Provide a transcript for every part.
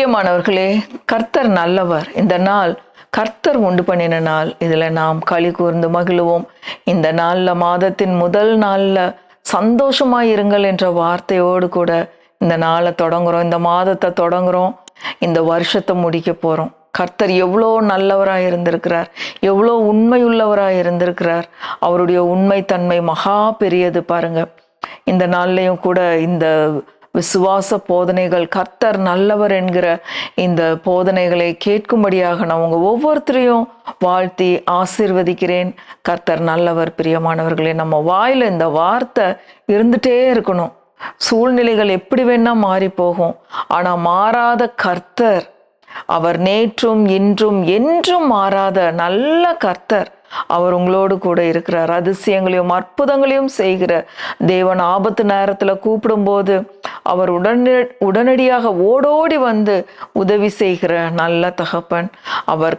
பிரியமானவர்களே, கர்த்தர் நல்லவர். இந்த நாள் கர்த்தர் உண்டு பண்ணின நாள். இதில் நாம் களி கூர்ந்து மகிழுவோம். இந்த நாளில், மாதத்தின் முதல் நாளில் சந்தோஷமாயிருங்கள் என்ற வார்த்தையோடு கூட இந்த நாளை தொடங்குறோம், இந்த மாதத்தை தொடங்குறோம், இந்த வருஷத்தை முடிக்க போகிறோம். கர்த்தர் எவ்வளோ நல்லவராக இருந்திருக்கிறார், எவ்வளோ உண்மையுள்ளவராக இருந்திருக்கிறார். அவருடைய உண்மைத்தன்மை மகா பெரியது பாருங்க. இந்த நாள்லையும் கூட இந்த விசுவாச போதனைகள், கர்த்தர் நல்லவர் என்கிற இந்த போதனைகளை கேட்கும்படியாக நான் உங்க ஒவ்வொருத்தரையும் வாழ்த்தி ஆசீர்வதிக்கிறேன். கர்த்தர் நல்லவர். பிரியமானவர்களே, நம்ம வாயில இந்த வார்த்தை இருந்துட்டே இருக்கணும். சூழ்நிலைகள் எப்படி வேணா மாறி போகும், ஆனா மாறாத கர்த்தர், அவர் நேற்றும் இன்றும் என்றும் மாறாத நல்ல கர்த்தர், அவர் உங்களோடு கூட இருக்கிறார். அதிசயங்களையும் அற்புதங்களையும் செய்கிற தேவன். ஆபத்து நேரத்துல கூப்பிடும்போது அவர் உடனடியாக ஓடோடி வந்து உதவி செய்கிற நல்ல தகப்பன். அவர்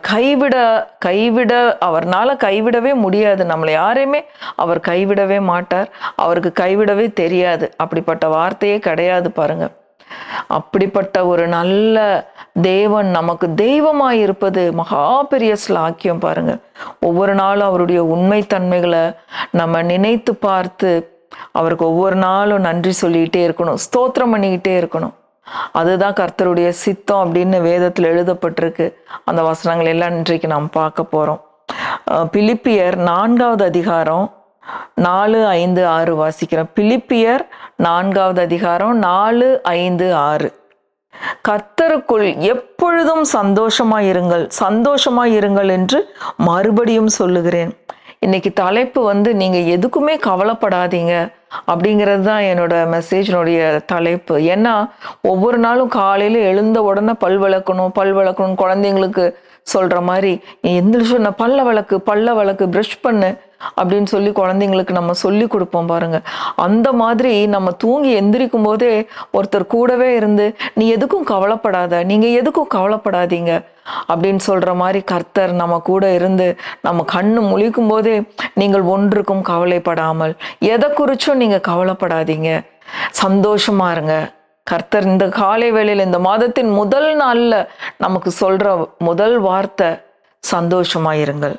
அவர்னால கைவிடவே முடியாது. நம்மளை யாரையுமே அவர் கைவிடவே மாட்டார். அவருக்கு கைவிடவே தெரியாது. அப்படிப்பட்ட வார்த்தையே கிடையாது பாருங்க. அப்படிப்பட்ட ஒரு நல்ல தேவன் நமக்கு தெய்வமாய் இருப்பது மகா பெரிய ஸ்லாக்கியம் பாருங்க. ஒவ்வொரு நாளும் அவருடைய உண்மைத்தன்மைகளை நம்ம நினைத்து பார்த்து அவருக்கு ஒவ்வொரு நாளும் நன்றி சொல்லிக்கிட்டே இருக்கணும், ஸ்தோத்திரம் பண்ணிக்கிட்டே இருக்கணும். அதுதான் கர்த்தருடைய சித்தம் அப்படின்னு வேதத்தில் எழுதப்பட்டிருக்கு. அந்த வசனங்கள் எல்லாம் இன்றைக்கு நாம் பார்க்க போறோம். பிலிப்பியர் 4வது அதிகாரம் 4, 5, 6 வாசிக்கிறோம். பிலிப்பியர் 4வது அதிகாரம் 4, 5, 6. கர்த்தருக்குள் எப்பொழுதும் சந்தோஷமாயிருங்கள் என்று மறுபடியும் சொல்லுகிறேன். இன்னைக்கு தலைப்பு நீங்க எதுக்குமே கவலைப்படாதீங்க அப்படிங்கிறது தான் என்னோட மெசேஜினுடைய தலைப்பு. ஏன்னா ஒவ்வொரு நாளும் காலையில எழுந்த உடனே பல் விளக்கணும் குழந்தைங்களுக்கு சொல்ற மாதிரி, எந்திரிச்சு பல்ல விளக்கு ப்ரஷ் பண்ணு அப்படின்னு சொல்லி குழந்தைங்களுக்கு நம்ம சொல்லி கொடுப்போம் பாருங்க. அந்த மாதிரி நம்ம தூங்கி எந்திரிக்கும் போதே ஒருத்தர் கூடவே இருந்து, நீ எதுக்கும் கவலைப்படாத, நீங்க எதுக்கும் கவலைப்படாதீங்க அப்படின்னு சொல்ற மாதிரி கர்த்தர் நம்ம கூட இருந்து நம்ம கண்ணு முழிக்கும் போதே, நீங்கள் ஒன்றுக்கும் கவலைப்படாமல், எதை குறிச்சும் நீங்க கவலைப்படாதீங்க, சந்தோஷமா இருங்க. கர்த்தர் இந்த காலை வேளையில், இந்த மாதத்தின் முதல் நாள்ல நமக்கு சொல்ற முதல் வார்த்தை சந்தோஷமாயிருங்கள்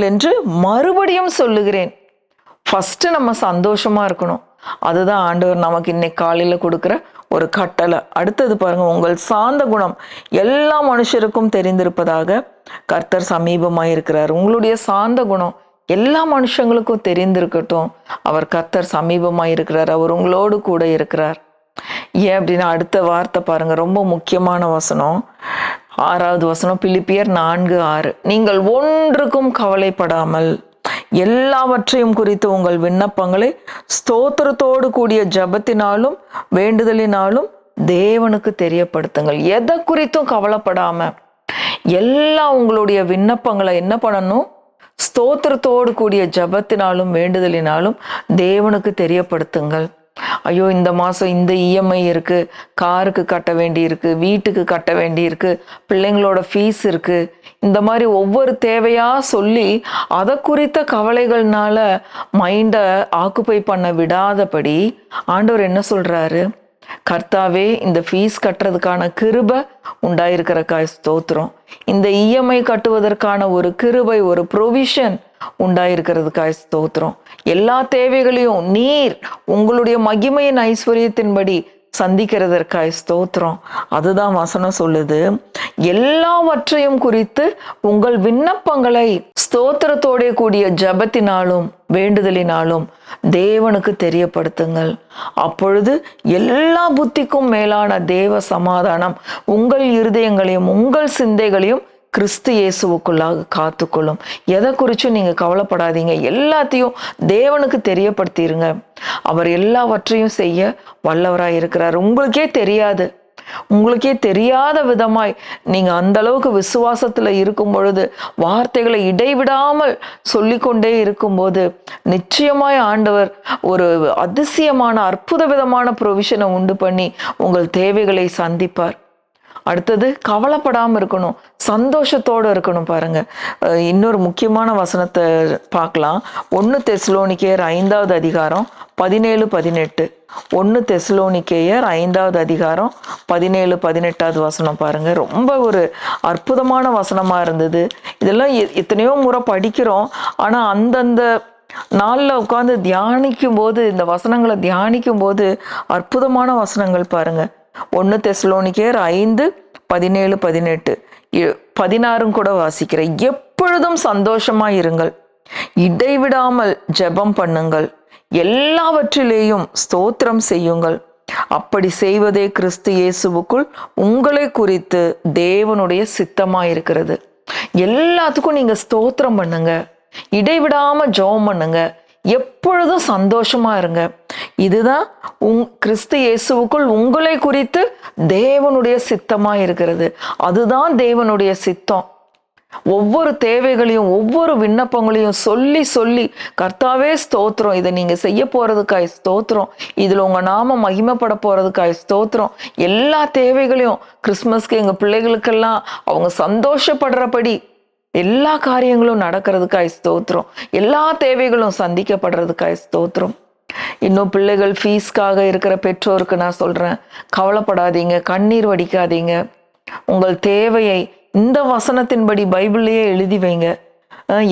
என்று மறுபடியும் சொல்லுகிறேன். ஃபர்ஸ்ட் நம்ம சந்தோஷமா இருக்கணும். அதுதான் ஆண்டவர் நமக்கு இன்னைக்கு காலையில கொடுக்குற ஒரு கட்டளை. அடுத்தது பாருங்க, உங்கள் சாந்த குணம் எல்லா மனுஷருக்கும் தெரிந்திருப்பதாக கர்த்தர் சமீபமாயிருக்கிறார். உங்களுடைய சாந்த குணம் எல்லா மனுஷங்களுக்கும் தெரிந்திருக்கட்டும். அவர் கர்த்தர் சமீபமாயிருக்கிறார், அவர் உங்களோடு கூட இருக்கிறார். ஏன் அப்படின்னா அடுத்த வார்த்தை பாருங்க, ரொம்ப முக்கியமான வசனம். 6வது வசனம், பிலிப்பியர் 4, 6. நீங்கள் ஒன்றுக்கும் கவலைப்படாமல் எல்லாவற்றையும் குறித்து உங்கள் விண்ணப்பங்களை ஸ்தோத்திரத்தோடு கூடிய ஜபத்தினாலும் வேண்டுதலினாலும் தேவனுக்கு தெரியப்படுத்துங்கள். எதை குறித்தும் கவலைப்படாம எல்லா உங்களுடைய விண்ணப்பங்களை என்ன பண்ணணும்? ஸ்தோத்திரத்தோடு கூடிய ஜபத்தினாலும் வேண்டுதலினாலும் தேவனுக்கு தெரியப்படுத்துங்கள். ஐயோ, இந்த மாதம் இந்த இஎம்ஐ இருக்கு, காருக்கு கட்ட வேண்டி இருக்கு, வீட்டுக்கு கட்ட வேண்டி இருக்கு, பிள்ளைங்களோட ஃபீஸ் இருக்கு, இந்த மாதிரி ஒவ்வொரு தேவையா சொல்லி அதை குறித்த கவலைகள்னால மைண்டை ஆக்குப்பை பண்ண விடாதபடி ஆண்டவர் என்ன சொல்றாரு? கர்த்தாவே, இந்த ஃபீஸ் கட்டுறதுக்கான கிருபை உண்டாயிருக்கிறக்காய் ஸ்தோத்திரம். இந்த இஎம்ஐ கட்டுவதற்கான ஒரு கிருபை, ஒரு ப்ரொவிஷன் உண்டாயிருக்கிறதுக்காய் ஸ்தோத்திரம். எல்லா தேவைகளையும் நீர் உங்களுடைய மகிமையின் ஐஸ்வர்யத்தின்படி சந்திக்கிறதற்காய் ஸ்தோத்திரம். அதுதான் வசனம் சொல்லுது. எல்லாவற்றையும் குறித்து உங்கள் விண்ணப்பங்களை ஸ்தோத்திரத்தோட கூடிய ஜபத்தினாலும் வேண்டுதலினாலும் தேவனுக்கு தெரியப்படுத்துங்கள். அப்பொழுது எல்லா புத்திக்கும் மேலான தேவ சமாதானம் உங்கள் இருதயங்களையும் உங்கள் சிந்தைகளையும் கிறிஸ்து இயேசுவுக்குள்ளாக காத்துக்கொள்ளும். எதை குறிச்சும் நீங்க கவலைப்படாதீங்க, எல்லாத்தையும் தேவனுக்கு தெரியப்படுத்திடுங்க. அவர் எல்லாவற்றையும் செய்ய வல்லவராய் இருக்கிறார். உங்களுக்கே தெரியாத விதமாய் நீங்க அந்த அளவுக்கு விசுவாசத்துல இருக்கும் பொழுது, வார்த்தைகளை இடைவிடாமல் சொல்லிக்கொண்டே இருக்கும்போது, நிச்சயமாய் ஆண்டவர் ஒரு அதிசயமான அற்புத விதமான ப்ரொவிஷனை உண்டு பண்ணி உங்கள் தேவைகளை சந்திப்பார். அடுத்தது கவலைப்படாம இருக்கணும், சந்தோஷத்தோடு இருக்கணும். பாருங்க, இன்னொரு முக்கியமான வசனத்தை பார்க்கலாம். 1 தெசலோனிக்கேயர் 5வது அதிகாரம் 17, 18. 1 தெசலோனிக்கேயர் 5வது அதிகாரம் 17, 18வது வசனம் பாருங்க. ரொம்ப ஒரு அற்புதமான வசனமா இருந்தது. இதெல்லாம் எத்தனையோ முறை படிக்கிறோம், ஆனா அந்தந்த நாளில் உட்காந்து தியானிக்கும் போது, இந்த வசனங்களை தியானிக்கும் போது அற்புதமான வசனங்கள் பாருங்க. 1 தெசலோனிக்கேயர் 5, 17, 18, 16 கூட வாசிக்கிறேன். எப்பொழுதும் சந்தோஷமா இருங்கள், இடைவிடாமல் ஜெபம் பண்ணுங்கள், எல்லாவற்றிலேயும் ஸ்தோத்திரம் செய்யுங்கள். அப்படி செய்வதே கிறிஸ்து இயேசுவுக்குள் உங்களை குறித்து தேவனுடைய சித்தமா இருக்கிறது. எல்லாத்துக்கும் நீங்க ஸ்தோத்திரம் பண்ணுங்க, இடைவிடாம ஜெபம் பண்ணுங்க, எப்பொழுதும் சந்தோஷமா இருங்க. இதுதான் கிறிஸ்து இயேசுவுக்குள் உங்களை குறித்து தேவனுடைய சித்தமா இருக்கிறது. அதுதான் தேவனுடைய சித்தம். ஒவ்வொரு தேவைகளையும் ஒவ்வொரு விண்ணப்பங்களையும் சொல்லி சொல்லி, கர்த்தாவே ஸ்தோத்திரம், இதை நீங்க செய்ய போறதுக்காய் ஸ்தோத்திரம், இதுல உங்க நாம மகிமைப்பட போறதுக்காய் ஸ்தோத்திரம். எல்லா தேவைகளையும் கிறிஸ்மஸ்க்கு எங்க பிள்ளைகளுக்கெல்லாம் அவங்க சந்தோஷப்படுறபடி எல்லா காரியங்களும் நடக்கிறதுக்காய் ஸ்தோத்திரம், எல்லா தேவைகளும் சந்திக்கப்படுறதுக்காய் ஸ்தோத்திரம். இன்னும் பிள்ளைகள் ஃபீஸ்க்காக இருக்கிற பெற்றோருக்கு நான் சொல்றேன், கவலைப்படாதீங்க, கண்ணீர் வடிக்காதீங்க. உங்கள் தேவையை இந்த வசனத்தின்படி பைபிள்லயே எழுதி வைங்க.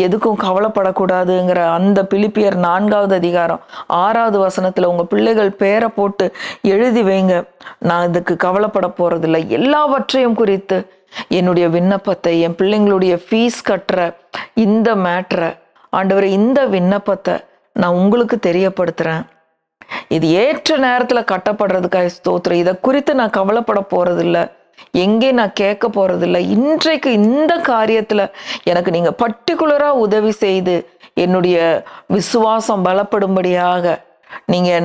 எதுக்கும் கவலைப்படக்கூடாதுங்கிற அந்த பிலிப்பியர் 4வது அதிகாரம் 6வது வசனத்துல உங்க பிள்ளைகள் பேரை போட்டு எழுதி வைங்க. நான் இதுக்கு கவலைப்பட போறதில்லை, எல்லாவற்றையும் குறித்து என்னுடைய விண்ணப்பத்தை, என் பிள்ளைங்களுடைய ஃபீஸ் கட்டுற இந்த மேட்ரை, ஆண்டவரே இந்த விண்ணப்பத்தை நான் உங்களுக்கு தெரியப்படுத்துறேன். இது ஏற்ற நேரத்துல கட்டப்படுறதுக்காக ஸ்தோத்திரம். இதை குறித்து நான் கவலைப்பட போறதில்லை, எங்கே நான் கேட்க போறதில்லை. இன்றைக்கு இந்த காரியத்துல எனக்கு நீங்க பர்டிகுலரா உதவி செய்து என்னுடைய விசுவாசம் பலப்படும்படியாக,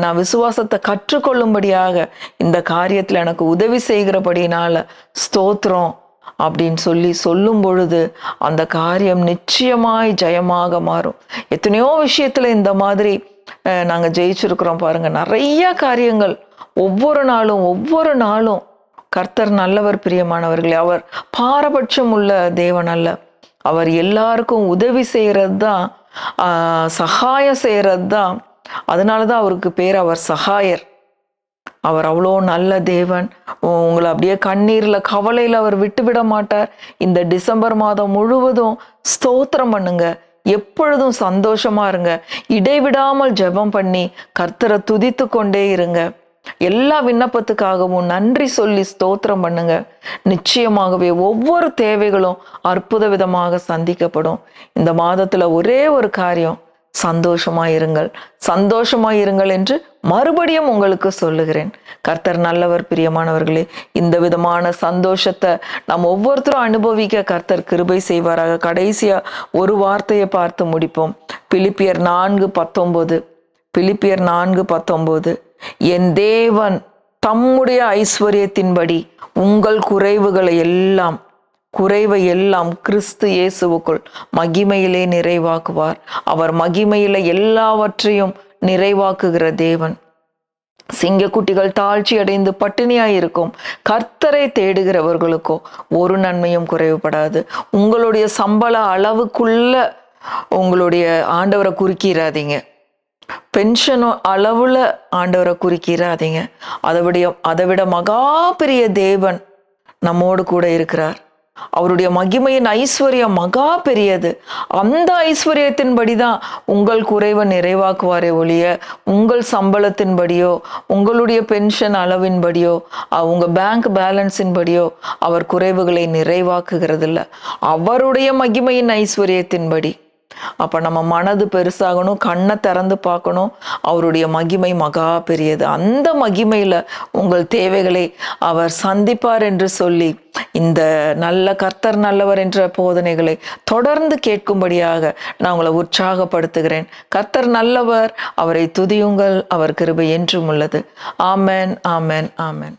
நான் விசுவாசத்தை கற்றுக்கொள்ளும்படியாக இந்த காரியத்துல எனக்கு உதவி செய்கிறபடினால ஸ்தோத்திரம் அப்படின்னு சொல்லும் பொழுது அந்த காரியம் நிச்சயமாய் ஜெயமாக மாறும். எத்தனையோ விஷயத்துல இந்த மாதிரி நாங்க ஜெயிச்சிருக்கிறோம் பாருங்க. நிறைய காரியங்கள் ஒவ்வொரு நாளும் கர்த்தர் நல்லவர் பிரியமானவர்களே. அவர் பாரபட்சம் உள்ள தேவன் அல்ல. அவர் எல்லாருக்கும் உதவி செய்யறது தான், சகாயம் செய்யறது தான். அதனாலதான் அவருக்கு பேர் அவர் சகாயர். அவர் அவ்வளோ நல்ல தேவன். உங்களை அப்படியே கண்ணீர்ல கவலையில அவர் விட்டுவிட மாட்டார். இந்த டிசம்பர் மாதம் முழுவதும் ஸ்தோத்திரம் பண்ணுங்க, எப்பொழுதும் சந்தோஷமா இருங்க, இடைவிடாமல் ஜெபம் பண்ணி கர்த்தரை துதித்து கொண்டே இருங்க. எல்லா விண்ணப்பத்துக்காகவும் நன்றி சொல்லி ஸ்தோத்திரம் பண்ணுங்க. நிச்சயமாகவே ஒவ்வொரு தேவைகளும் அற்புத விதமாக சந்திக்கப்படும். இந்த மாதத்துல ஒரே ஒரு காரியம், சந்தோஷமாயிருங்கள் என்று மறுபடியும் உங்களுக்கு சொல்லுகிறேன். கர்த்தர் நல்லவர் பிரியமானவர்களே. இந்த விதமான சந்தோஷத்தை நாம் ஒவ்வொருத்தரும் அனுபவிக்க கர்த்தர் கிருபை செய்வாராக. கடைசியா ஒரு வார்த்தையை பார்த்து முடிப்போம். பிலிப்பியர் 4:19. என் தேவன் தம்முடைய ஐஸ்வர்யத்தின்படி உங்கள் குறைவை எல்லாம் கிறிஸ்து இயேசுவுக்குள் மகிமையிலே நிறைவாக்குவார். அவர் மகிமையில எல்லாவற்றையும் நிறைவாக்குகிற தேவன். சிங்கக்குட்டிகள் தாழ்ச்சி அடைந்து பட்டினியாயிருக்கும், கர்த்தரை தேடுகிறவர்களுக்கோ ஒரு நன்மையும் குறைவுபடாது. உங்களுடைய சம்பள அளவுக்குள்ள உங்களுடைய ஆண்டவரை குறுக்கிடாதீங்க. பென்ஷனோ அளவுல ஆண்டவரை குறுக்கிடாதீங்க. அதை விட மகா பெரிய தேவன் நம்மோடு கூட இருக்கிறார். அவருடைய மகிமையின் ஐஸ்வர்யம் மகா பெரியது. அந்த ஐஸ்வர்யத்தின்படிதான் உங்கள் குறைவை நிறைவாக்குவாரே ஒழிய உங்கள் சம்பளத்தின்படியோ உங்களுடைய பென்ஷன் அளவின்படியோ உங்க பேங்க் பேலன்ஸின்படியோ அவர் குறைவுகளை நிறைவாக்குகிறதில்ல. அவருடைய மகிமையின் ஐஸ்வர்யத்தின்படி. அப்ப நம்ம மனது பெருசாகணும், கண்ணை திறந்து பார்க்கணும். அவருடைய மகிமை மகா பெரியது. அந்த மகிமையில உங்கள் தேவைகளை அவர் சந்திப்பார் என்று சொல்லி இந்த நல்ல கர்த்தர் நல்லவர் என்ற போதனைகளை தொடர்ந்து கேட்கும்படியாக நான் உங்களை உற்சாகப்படுத்துகிறேன். கர்த்தர் நல்லவர், அவரை துதியுங்கள், அவர் கிருபை என்றும் உள்ளது. ஆமென், ஆமென், ஆமென்.